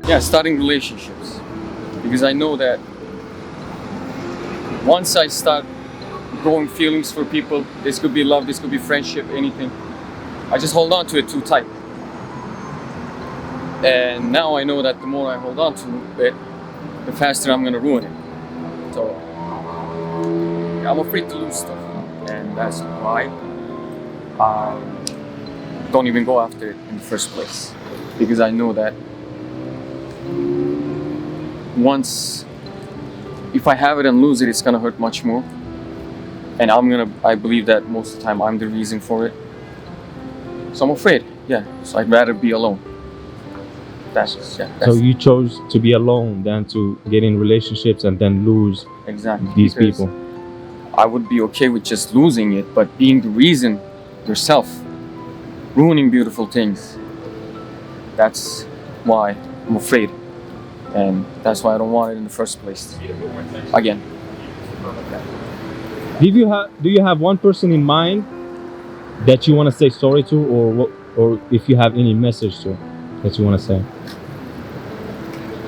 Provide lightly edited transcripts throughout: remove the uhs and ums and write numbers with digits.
Yeah, starting relationships. Because I know that once I start growing feelings for people, this could be love, this could be friendship, anything, I just hold on to it too tight. And now I know that the more I hold on to it, the faster I'm gonna ruin it. So I'm afraid to lose stuff, and that's why I don't even go after it in the first place. Because I know that once, if I have it and lose it, it's gonna hurt much more. And I believe that most of the time I'm the reason for it. So I'm afraid, yeah. So I'd rather be alone. So you chose to be alone than to get in relationships and then lose exactly these because people. I would be okay with just losing it, but being the reason yourself, ruining beautiful things, that's why I'm afraid. And that's why I don't want it in the first place. Again. Do you have one person in mind that you want to say sorry to, or if you have any message to that you want to say?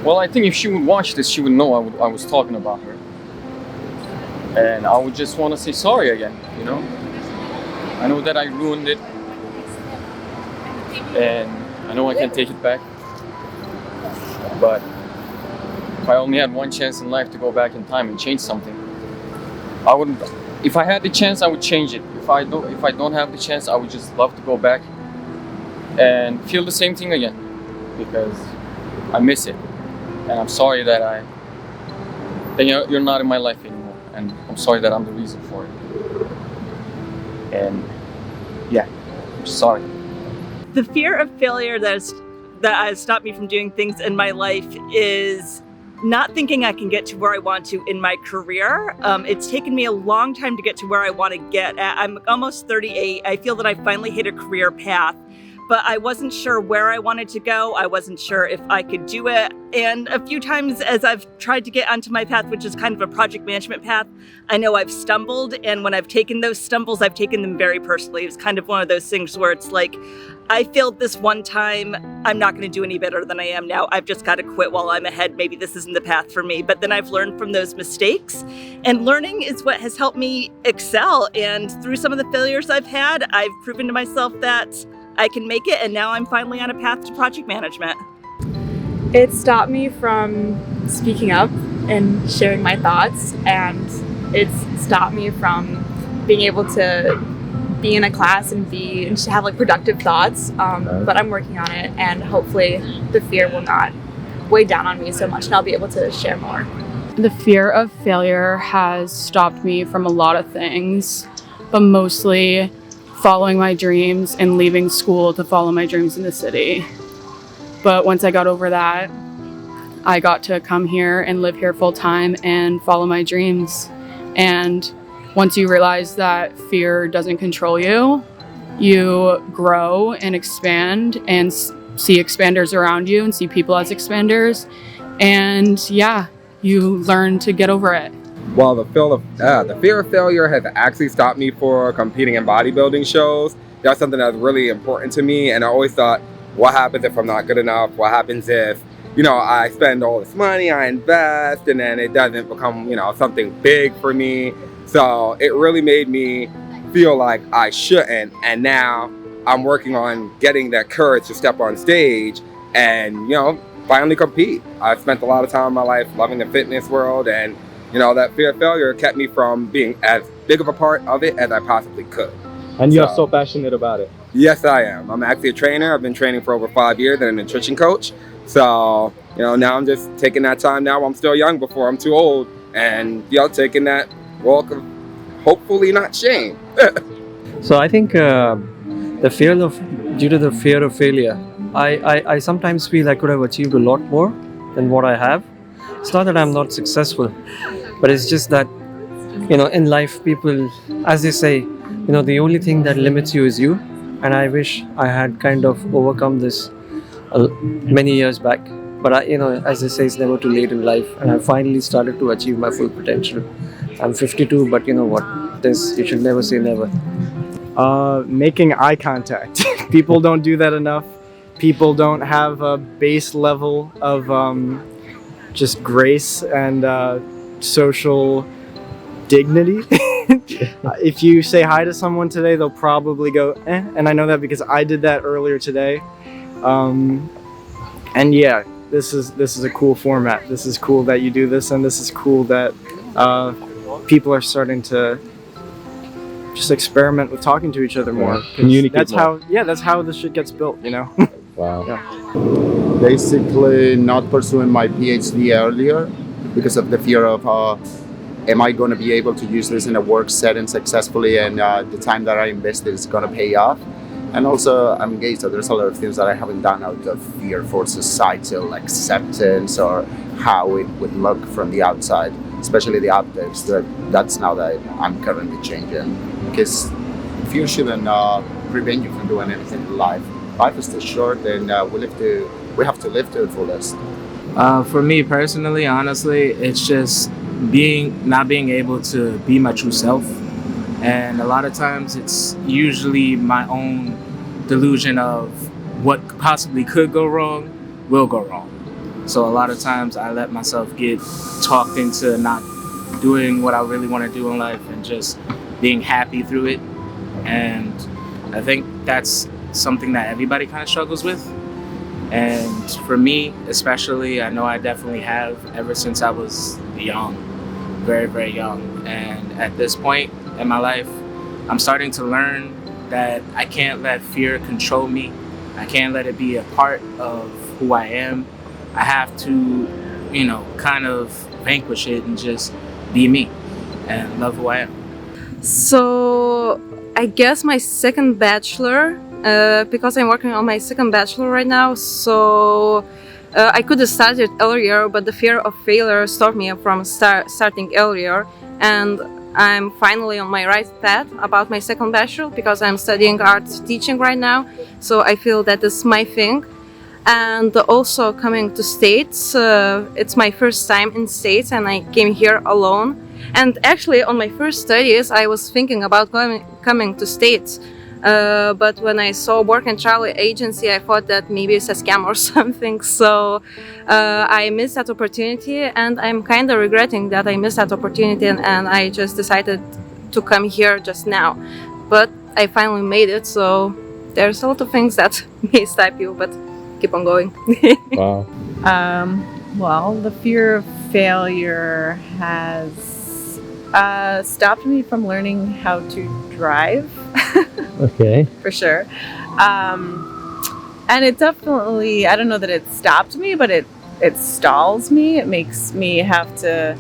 Well, I think if she would watch this, she would know I was talking about her. And I would just want to say sorry again, you know? I know that I ruined it. And I know I can't take it back. But if I only had one chance in life to go back in time and change something, I wouldn't. If I had the chance, I would change it. If I don't have the chance, I would just love to go back and feel the same thing again, because I miss it. And I'm sorry that you're not in my life anymore, and I'm sorry that I'm the reason for it. And yeah, I'm sorry. The fear of failure that has stopped me from doing things in my life is not thinking I can get to where I want to in my career. It's taken me a long time to get to where I want to get at. I'm almost 38. I feel that I finally hit a career path, but I wasn't sure where I wanted to go. I wasn't sure if I could do it. And a few times as I've tried to get onto my path, which is kind of a project management path, I know I've stumbled. And when I've taken those stumbles, I've taken them very personally. It's kind of one of those things where it's like, I failed this one time, I'm not going to do any better than I am now. I've just got to quit while I'm ahead. Maybe this isn't the path for me. But then I've learned from those mistakes. And learning is what has helped me excel. And through some of the failures I've had, I've proven to myself that I can make it. And now I'm finally on a path to project management. It stopped me from speaking up and sharing my thoughts. And it's stopped me from being able to be in a class and have like productive thoughts, but I'm working on it, and hopefully the fear will not weigh down on me so much, and I'll be able to share more. The fear of failure has stopped me from a lot of things, but mostly following my dreams and leaving school to follow my dreams in the city. But once I got over that, I got to come here and live here full time and follow my dreams. And once you realize that fear doesn't control you, you grow and expand and see expanders around you and see people as expanders. And yeah, you learn to get over it. Well, the fear of failure has actually stopped me for competing in bodybuilding shows. That's something that's really important to me. And I always thought, what happens if I'm not good enough? What happens if, I spend all this money, I invest, and then it doesn't become, something big for me. So it really made me feel like I shouldn't. And now I'm working on getting that courage to step on stage and, finally compete. I've spent a lot of time in my life loving the fitness world, and, that fear of failure kept me from being as big of a part of it as I possibly could. And you're so passionate about it. Yes, I am. I'm actually a trainer. I've been training for over 5 years and a nutrition coach. So, now I'm just taking that time now while I'm still young before I'm too old, and, taking that walk of hopefully not shame. So I think due to the fear of failure, I sometimes feel I could have achieved a lot more than what I have. It's not that I'm not successful, but it's just that, in life, people, as they say, the only thing that limits you is you. And I wish I had kind of overcome this many years back. But as they say, it's never too late in life, and I finally started to achieve my full potential. I'm 52, but you know what? You should never say never. Making eye contact. People don't do that enough. People don't have a base level of just grace and social dignity. If you say hi to someone today, they'll probably go, eh. And I know that because I did that earlier today. And yeah, this is a cool format. This is cool that you do this, and this is cool that people are starting to just experiment with talking to each other more. Communicate That's more. that's how this shit gets built, you know? Wow. Yeah. Basically not pursuing my PhD earlier because of the fear of am I going to be able to use this in a work setting successfully, and the time that I invested is going to pay off. And also I'm gay, so there's a lot of things that I haven't done out of fear for societal acceptance or how it would look from the outside, especially the optics. That's now that I'm currently changing, because fear shouldn't prevent you from doing anything in life. Life is too short, and we have to live to the fullest. For me personally, honestly, it's just not being able to be my true self. And a lot of times it's usually my own delusion of what possibly could go wrong will go wrong. So a lot of times I let myself get talked into not doing what I really want to do in life and just being happy through it. And I think that's something that everybody kind of struggles with. And for me, especially, I know I definitely have ever since I was young, very, very young. And at this point in my life, I'm starting to learn that I can't let fear control me. I can't let it be a part of who I am. I have to, kind of vanquish it and just be me and love who I am. So I guess my second bachelor, because I'm working on my second bachelor right now, so I could have started earlier, but the fear of failure stopped me from starting earlier. And I'm finally on my right path about my second bachelor because I'm studying arts teaching right now. So I feel that is my thing. And also coming to States, it's my first time in States, and I came here alone. And actually on my first studies, I was thinking about coming to States. But when I saw work and travel agency, I thought that maybe it's a scam or something. So I missed that opportunity, and I'm kind of regretting that I missed that opportunity, and I just decided to come here just now. But I finally made it, so there's a lot of things that may stop you, but keep on going. Wow. Well, the fear of failure has stopped me from learning how to drive. Okay. For sure. And it definitely, I don't know that it stopped me, but it stalls me. It makes me have to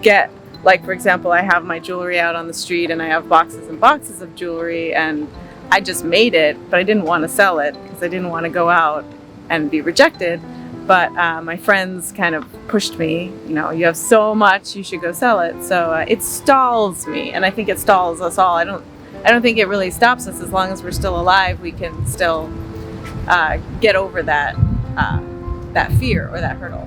get, like, for example, I have my jewelry out on the street and I have boxes and boxes of jewelry, and I just made it, but I didn't want to sell it because I didn't want to go out and be rejected. But my friends kind of pushed me, you have so much, you should go sell it. So it stalls me, and I think it stalls us all. I don't think it really stops us. As long as we're still alive, we can still get over that fear or that hurdle.